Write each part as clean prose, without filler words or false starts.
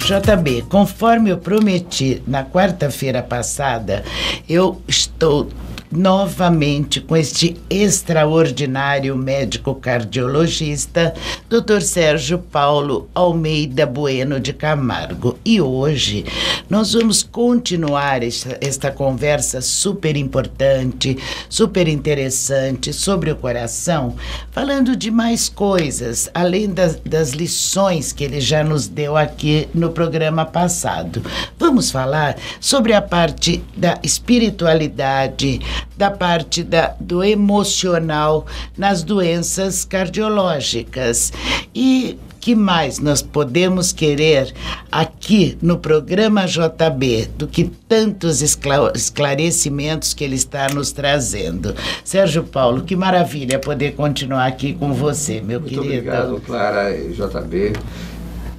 JB, conforme eu prometi na quarta-feira passada, eu estou novamente com este extraordinário médico cardiologista, Dr. Sérgio Paulo Almeida Bueno de Camargo. E hoje nós vamos continuar esta conversa super importante, super interessante sobre o coração, falando de mais coisas, além das lições que ele já nos deu aqui no programa passado. Vamos falar sobre a parte da espiritualidade, da parte do emocional nas doenças cardiológicas. E que mais nós podemos querer aqui no programa JB do que tantos esclarecimentos que ele está nos trazendo. Sérgio Paulo, que maravilha poder continuar aqui com você, meu querido. Muito obrigado, Clara e JB,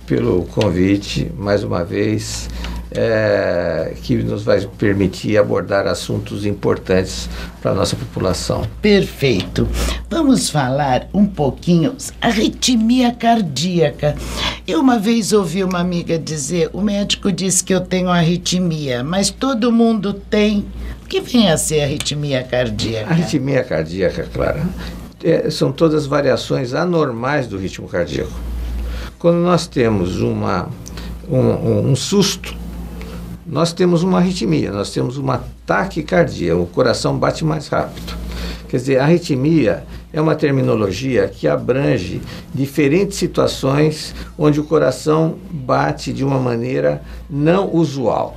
pelo convite, mais uma vez, que nos vai permitir abordar assuntos importantes para a nossa população. Perfeito. Vamos falar um pouquinho arritmia cardíaca. Eu uma vez ouvi uma amiga dizer, o médico disse que eu tenho arritmia, mas todo mundo tem. O que vem a ser arritmia cardíaca? Arritmia cardíaca, Clara, são todas variações anormais do ritmo cardíaco. Quando nós temos um susto, nós temos uma arritmia, nós temos uma taquicardia, o coração bate mais rápido. Quer dizer, a arritmia é uma terminologia que abrange diferentes situações onde o coração bate de uma maneira não usual.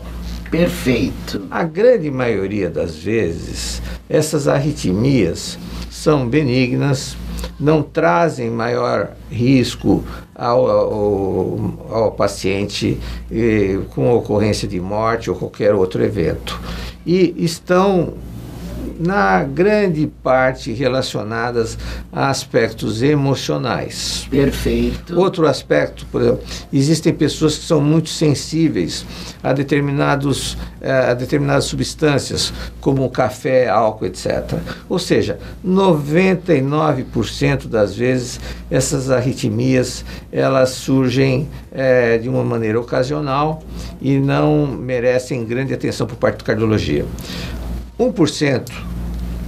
Perfeito. A grande maioria das vezes, essas arritmias são benignas, não trazem maior risco ao paciente com ocorrência de morte ou qualquer outro evento. E estão, na grande parte, relacionadas a aspectos emocionais. Perfeito. Outro aspecto, por exemplo, existem pessoas que são muito sensíveis a determinadas substâncias, como café, álcool, etc. Ou seja, 99% das vezes essas arritmias elas surgem de uma maneira ocasional e não merecem grande atenção por parte da cardiologia. 1%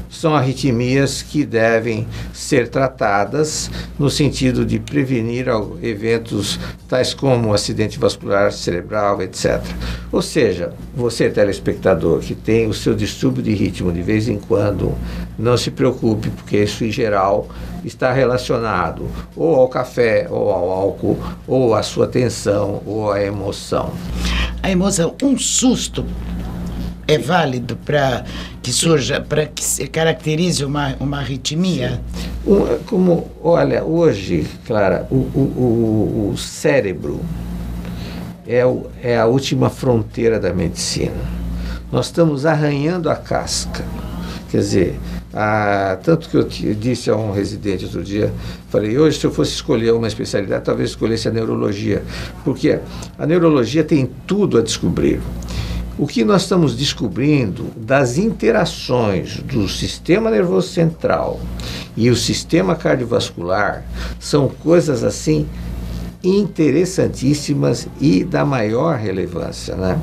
são arritmias que devem ser tratadas no sentido de prevenir eventos tais como acidente vascular cerebral, etc. Ou seja, você, telespectador, que tem o seu distúrbio de ritmo de vez em quando, não se preocupe, porque isso, em geral, está relacionado ou ao café, ou ao álcool, ou à sua tensão, ou à emoção. A emoção, um susto é válido para que surja, para que se caracterize uma arritmia? Olha, hoje, Clara, o cérebro é a última fronteira da medicina. Nós estamos arranhando a casca. Quer dizer, tanto que eu disse a um residente outro dia, falei, hoje se eu fosse escolher uma especialidade, talvez escolhesse a neurologia, porque a neurologia tem tudo a descobrir. O que nós estamos descobrindo das interações do sistema nervoso central e o sistema cardiovascular são coisas assim interessantíssimas e da maior relevância, né?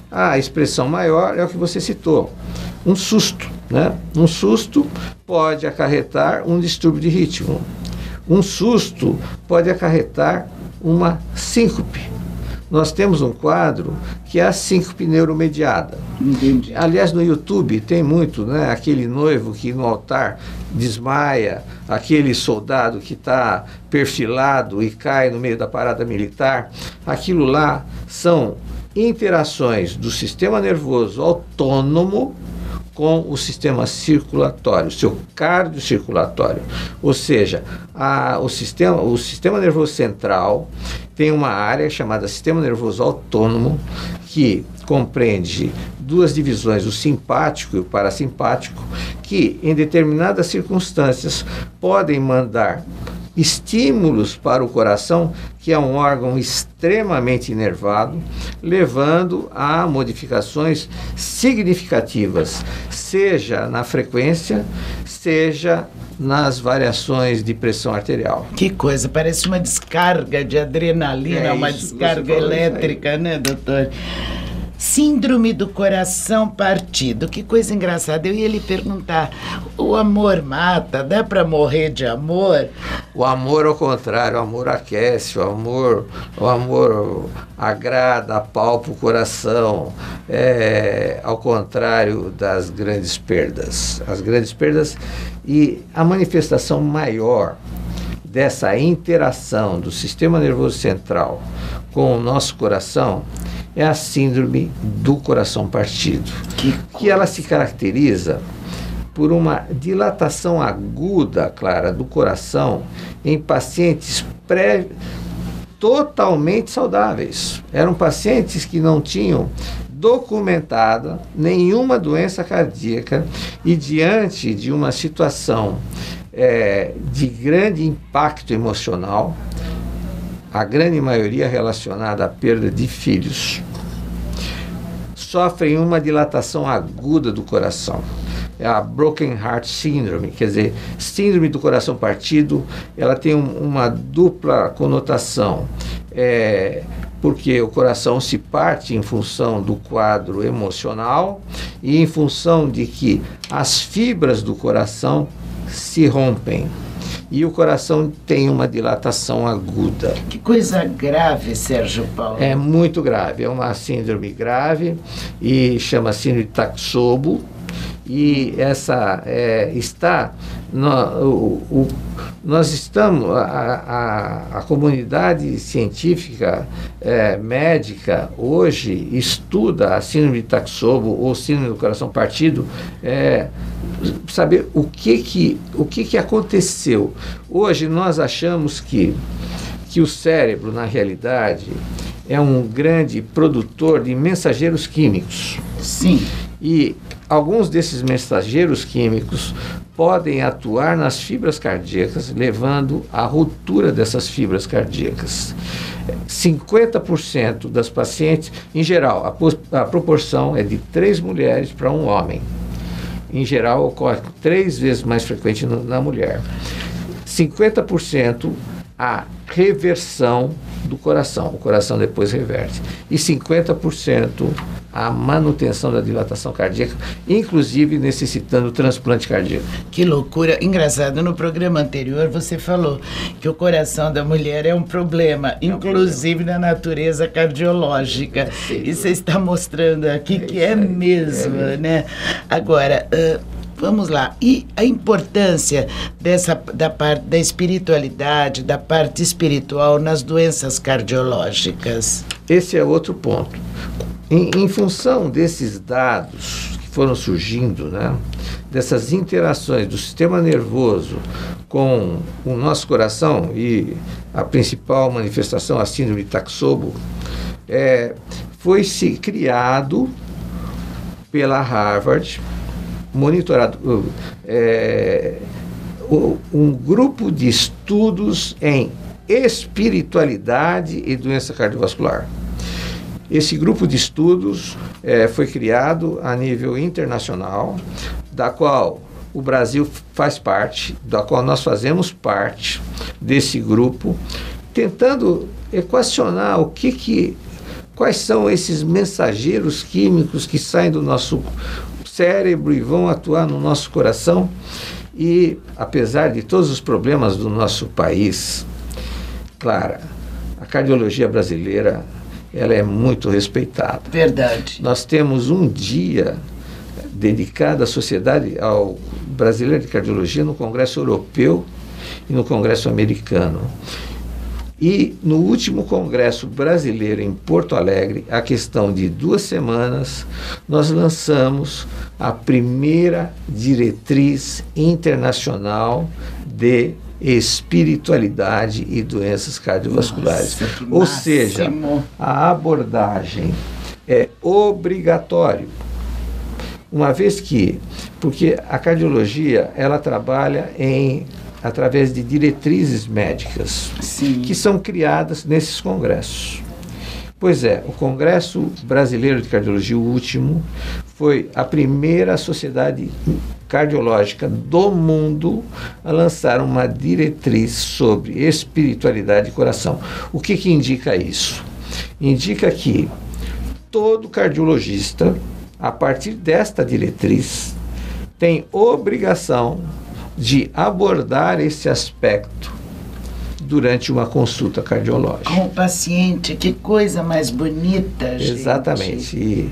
A expressão maior é o que você citou, um susto, né? Um susto pode acarretar um distúrbio de ritmo. Um susto pode acarretar uma síncope. Nós temos um quadro que é a síncope neuromediada. Entendi. Aliás, no YouTube tem muito, né? Aquele noivo que no altar desmaia, aquele soldado que está perfilado e cai no meio da parada militar. Aquilo lá são interações do sistema nervoso autônomo com o sistema circulatório, o seu cardiocirculatório. Ou seja, o sistema nervoso central tem uma área chamada sistema nervoso autônomo, que compreende duas divisões, o simpático e o parasimpático, que em determinadas circunstâncias podem mandar estímulos para o coração, que é um órgão extremamente inervado, levando a modificações significativas, seja na frequência, seja nas variações de pressão arterial. Que coisa, parece uma descarga de adrenalina, uma descarga elétrica, né, doutor? Síndrome do coração partido, que coisa engraçada. Eu ia lhe perguntar, o amor mata? Dá para morrer de amor? O amor, ao contrário, o amor aquece, o amor agrada, apalpa o coração, ao contrário das grandes perdas. As grandes perdas e a manifestação maior dessa interação do sistema nervoso central com o nosso coração é a síndrome do coração partido, que ela se caracteriza por uma dilatação aguda, Clara, do coração em pacientes totalmente saudáveis. Eram pacientes que não tinham documentada nenhuma doença cardíaca e diante de uma situação de grande impacto emocional, a grande maioria relacionada à perda de filhos, sofrem uma dilatação aguda do coração. É a Broken Heart Syndrome, quer dizer, síndrome do coração partido. Ela tem uma dupla conotação, porque o coração se parte em função do quadro emocional e em função de que as fibras do coração se rompem. E o coração tem uma dilatação aguda. Que coisa grave, Sérgio Paulo. É muito grave, é uma síndrome grave e chama síndrome de Takotsubo. E essa nós estamos, a comunidade científica médica hoje estuda a síndrome de Takotsubo ou síndrome do coração partido, saber o que aconteceu. Hoje nós achamos que o cérebro, na realidade, é um grande produtor de mensageiros químicos. Sim. E alguns desses mensageiros químicos podem atuar nas fibras cardíacas, levando à ruptura dessas fibras cardíacas. 50% das pacientes, em geral, a proporção é de 3 mulheres para 1 homem. Em geral, ocorre 3 vezes mais frequente na mulher. 50% a reversão do coração, o coração depois reverte. E 50% a manutenção da dilatação cardíaca, inclusive necessitando transplante cardíaco. Que loucura. Engraçado, no programa anterior você falou que o coração da mulher é um problema, inclusive na natureza cardiológica. E você está mostrando aqui que é mesmo, né? Agora, vamos lá. E a importância da parte da espiritualidade, da parte espiritual nas doenças cardiológicas? Esse é outro ponto. Em função desses dados que foram surgindo, né, dessas interações do sistema nervoso com o nosso coração, e a principal manifestação, a síndrome de Takotsubo, foi-se criado pela Harvard, monitorado um grupo de estudos em espiritualidade e doença cardiovascular. Esse grupo de estudos foi criado a nível internacional, da qual o Brasil faz parte, da qual nós fazemos parte desse grupo, tentando equacionar quais são esses mensageiros químicos que saem do nosso cérebro e vão atuar no nosso coração. E, apesar de todos os problemas do nosso país, Clara, a cardiologia brasileira, ela é muito respeitada. Verdade. Nós temos um dia dedicado à Sociedade ao Brasileiro de Cardiologia no Congresso Europeu e no Congresso Americano. E no último Congresso Brasileiro em Porto Alegre, a questão de 2 semanas, nós lançamos a primeira diretriz internacional de espiritualidade e doenças cardiovasculares. Nossa, ou seja, a abordagem é obrigatória. Uma vez porque a cardiologia, ela trabalha através de diretrizes médicas. Sim. Que são criadas nesses congressos. Pois é, o Congresso Brasileiro de Cardiologia, o último, foi a primeira sociedade cardiológica do mundo a lançar uma diretriz sobre espiritualidade e coração. O que indica isso? Indica que todo cardiologista, a partir desta diretriz, tem obrigação de abordar esse aspecto durante uma consulta cardiológica. Com o paciente, que coisa mais bonita, gente. Exatamente. E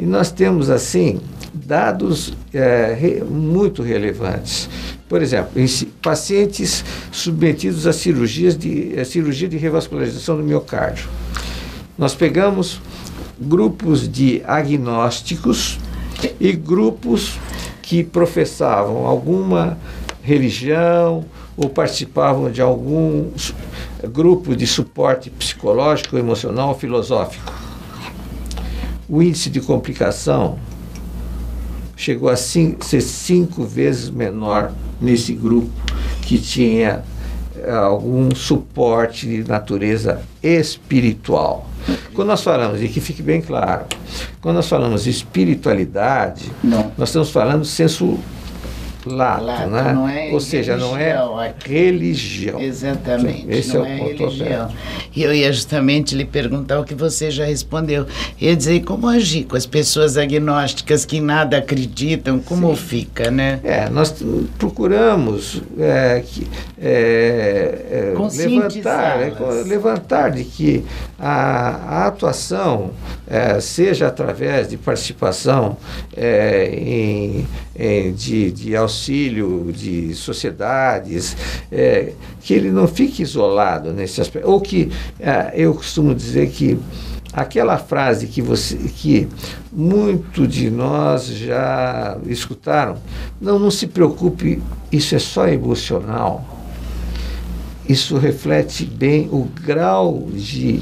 nós temos, assim, dados muito relevantes. Por exemplo, em pacientes submetidos a cirurgia de revascularização do miocárdio. Nós pegamos grupos de agnósticos e grupos que professavam alguma religião ou participavam de algum grupo de suporte psicológico, emocional, filosófico. O índice de complicação chegou a ser 5 vezes menor nesse grupo que tinha algum suporte de natureza espiritual. Quando nós falamos, e que fique bem claro, quando nós falamos de espiritualidade, nós estamos falando senso lato, né? Não é ou seja, religião, não é religião. Exatamente, esse não é o é ponto religião. aberto. E eu ia justamente lhe perguntar o que você já respondeu. Eu ia dizer, como agir com as pessoas agnósticas que em nada acreditam, como fica, né? Nós procuramos levantar de que a atuação seja através de participação de auxílio de sociedades, que ele não fique isolado nesse aspecto. Ou que eu costumo dizer que aquela frase que muito de nós já escutaram, não se preocupe, isso é só emocional. Isso reflete bem o grau de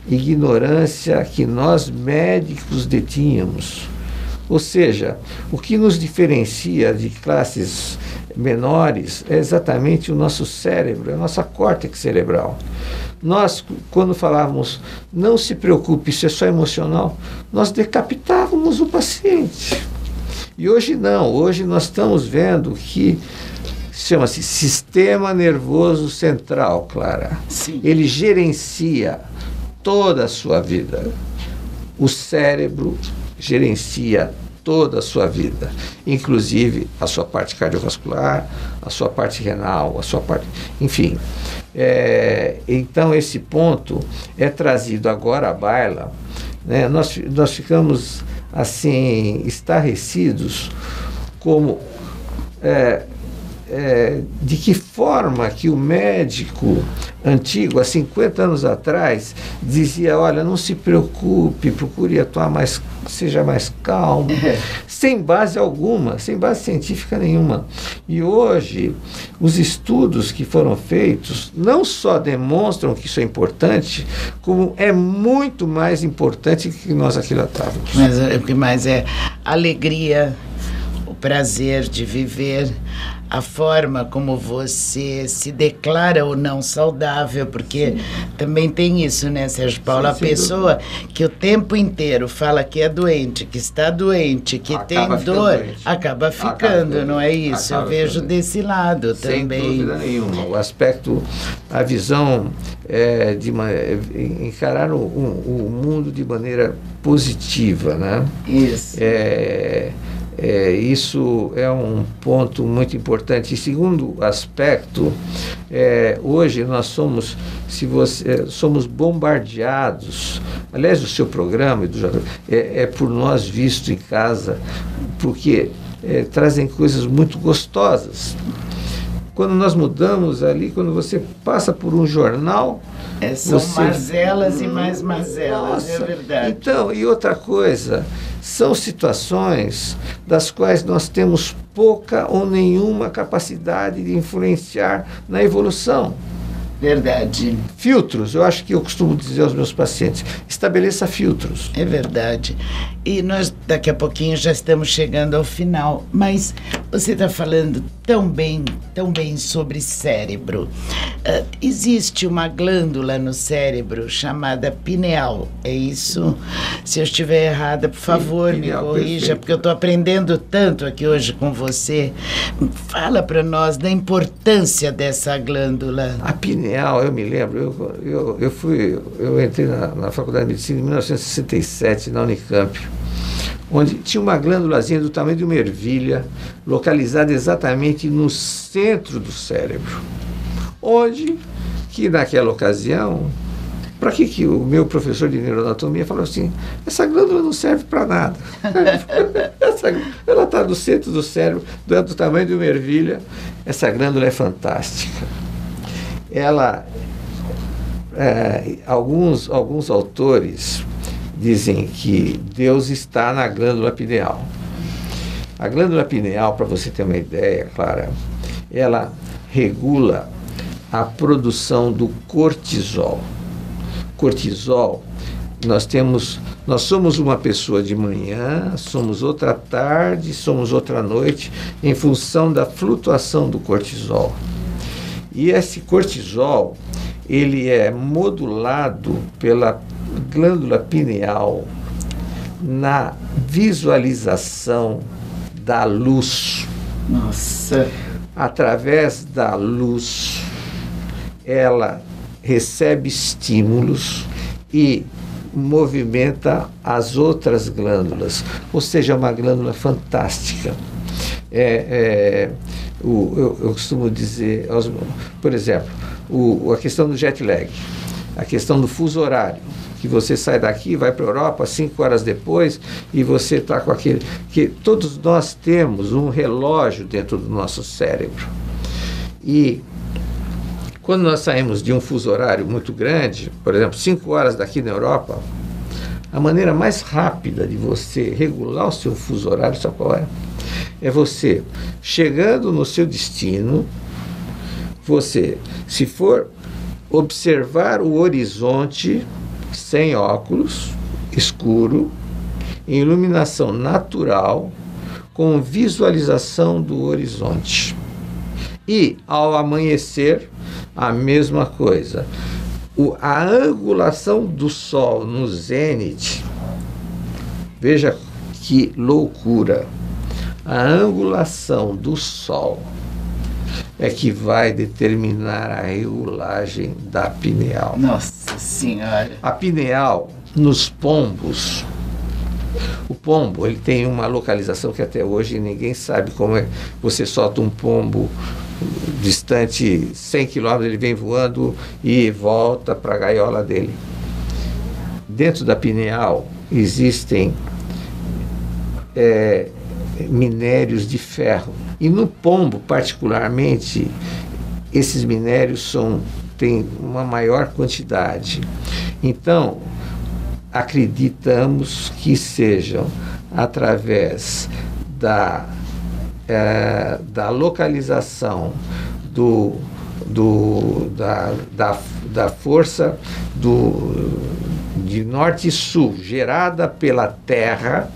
ignorância que nós médicos detínhamos. Ou seja, o que nos diferencia de classes menores é exatamente o nosso cérebro, a nossa córtex cerebral. Nós, quando falávamos, não se preocupe, isso é só emocional, nós decapitávamos o paciente. E hoje não, hoje nós estamos vendo que chama-se sistema nervoso central, Clara. Sim. Ele gerencia toda a sua vida. O cérebro gerencia toda a sua vida, inclusive a sua parte cardiovascular, a sua parte renal, a sua parte... Enfim, então esse ponto é trazido agora à baila, né? Nós ficamos, assim, estarrecidos como... de que forma que o médico antigo, há 50 anos atrás, dizia, olha, não se preocupe, procure atuar mais, seja mais calmo, sem base alguma, sem base científica nenhuma. E hoje, os estudos que foram feitos não só demonstram que isso é importante, como é muito mais importante que nós aquilatávamos. Mas o que mais é alegria, o prazer de viver, a forma como você se declara ou não saudável, porque também tem isso, né, Sérgio Paulo? A pessoa que o tempo inteiro fala que é doente, que está doente, que tem dor, acaba ficando, não é isso? Eu vejo desse lado também. Sem dúvida nenhuma. O aspecto, a visão de encarar o mundo de maneira positiva, né? Isso. Isso é um ponto muito importante. E segundo aspecto, hoje nós somos, somos bombardeados. Aliás, o seu programa é por nós visto em casa, porque trazem coisas muito gostosas. Quando nós mudamos ali, quando você passa por um jornal... São mazelas e mais mazelas, é verdade. Então, e outra coisa, são situações das quais nós temos pouca ou nenhuma capacidade de influenciar na evolução. Verdade. Filtros, eu acho que eu costumo dizer aos meus pacientes, estabeleça filtros. É verdade. E nós daqui a pouquinho já estamos chegando ao final, mas você está falando tão bem sobre cérebro. Existe uma glândula no cérebro chamada pineal, é isso? Se eu estiver errada, por favor, me corrija, perfeito. Porque eu estou aprendendo tanto aqui hoje com você. Fala para nós da importância dessa glândula. A pineal, eu me lembro, eu entrei na Faculdade de Medicina em 1967, na Unicamp, onde tinha uma glândulazinha do tamanho de uma ervilha, localizada exatamente no centro do cérebro, onde, que naquela ocasião, para que o meu professor de neuroanatomia falou assim, essa glândula não serve para nada. Ela está no centro do cérebro, do tamanho de uma ervilha, essa glândula é fantástica. Ela, alguns autores dizem que Deus está na glândula pineal. A glândula pineal, para você ter uma ideia, Clara, ela regula a produção do cortisol. Cortisol, nós somos uma pessoa de manhã, somos outra à tarde, somos outra à noite, em função da flutuação do cortisol. E esse cortisol, ele é modulado pela glândula pineal na visualização da luz. Nossa! Através da luz, ela recebe estímulos e movimenta as outras glândulas. Ou seja, é uma glândula fantástica. Eu costumo dizer, por exemplo, a questão do jet lag, a questão do fuso horário, que você sai daqui, vai para a Europa 5 horas depois e você está com aquele... que todos nós temos um relógio dentro do nosso cérebro. E quando nós saímos de um fuso horário muito grande, por exemplo, 5 horas daqui na Europa, a maneira mais rápida de você regular o seu fuso horário, sabe qual é? É você, chegando no seu destino, você, se for observar o horizonte sem óculos, escuro, em iluminação natural, com visualização do horizonte. E, ao amanhecer, a mesma coisa. A angulação do Sol no zênite, veja que loucura. A angulação do Sol é que vai determinar a regulagem da pineal. Nossa Senhora! A pineal, nos pombos, o pombo, ele tem uma localização que até hoje ninguém sabe como é. Você solta um pombo distante 100 km, ele vem voando e volta para a gaiola dele. Dentro da pineal existem minérios de ferro. E no pombo, particularmente, esses minérios têm uma maior quantidade. Então, acreditamos que sejam através da localização da força de norte e sul gerada pela Terra,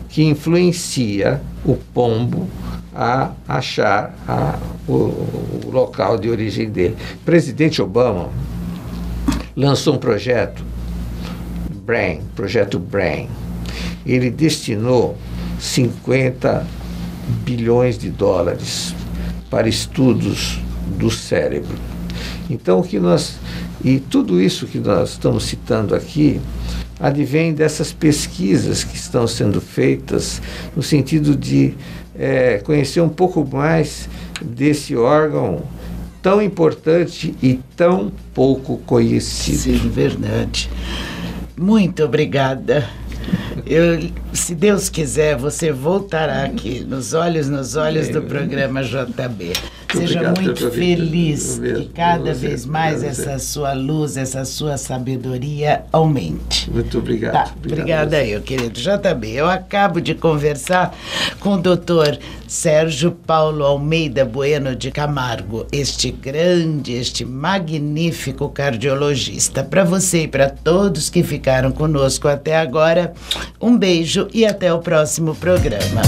que influencia o pombo a achar o local de origem dele. O presidente Obama lançou um projeto BRAIN. Ele destinou 50 bilhões de dólares para estudos do cérebro. Então, tudo isso que nós estamos citando aqui advém dessas pesquisas que estão sendo feitas no sentido de conhecer um pouco mais desse órgão tão importante e tão pouco conhecido. Sim, verdade. Muito obrigada. Se Deus quiser, você voltará aqui, nos olhos do programa JB. Seja muito feliz e cada vez mais essa sua luz, essa sua sabedoria aumente. Muito obrigado. Tá, obrigada eu, querido JB. Eu acabo de conversar com o doutor Sérgio Paulo Almeida Bueno de Camargo, este magnífico cardiologista. Para você e para todos que ficaram conosco até agora, um beijo e até o próximo programa.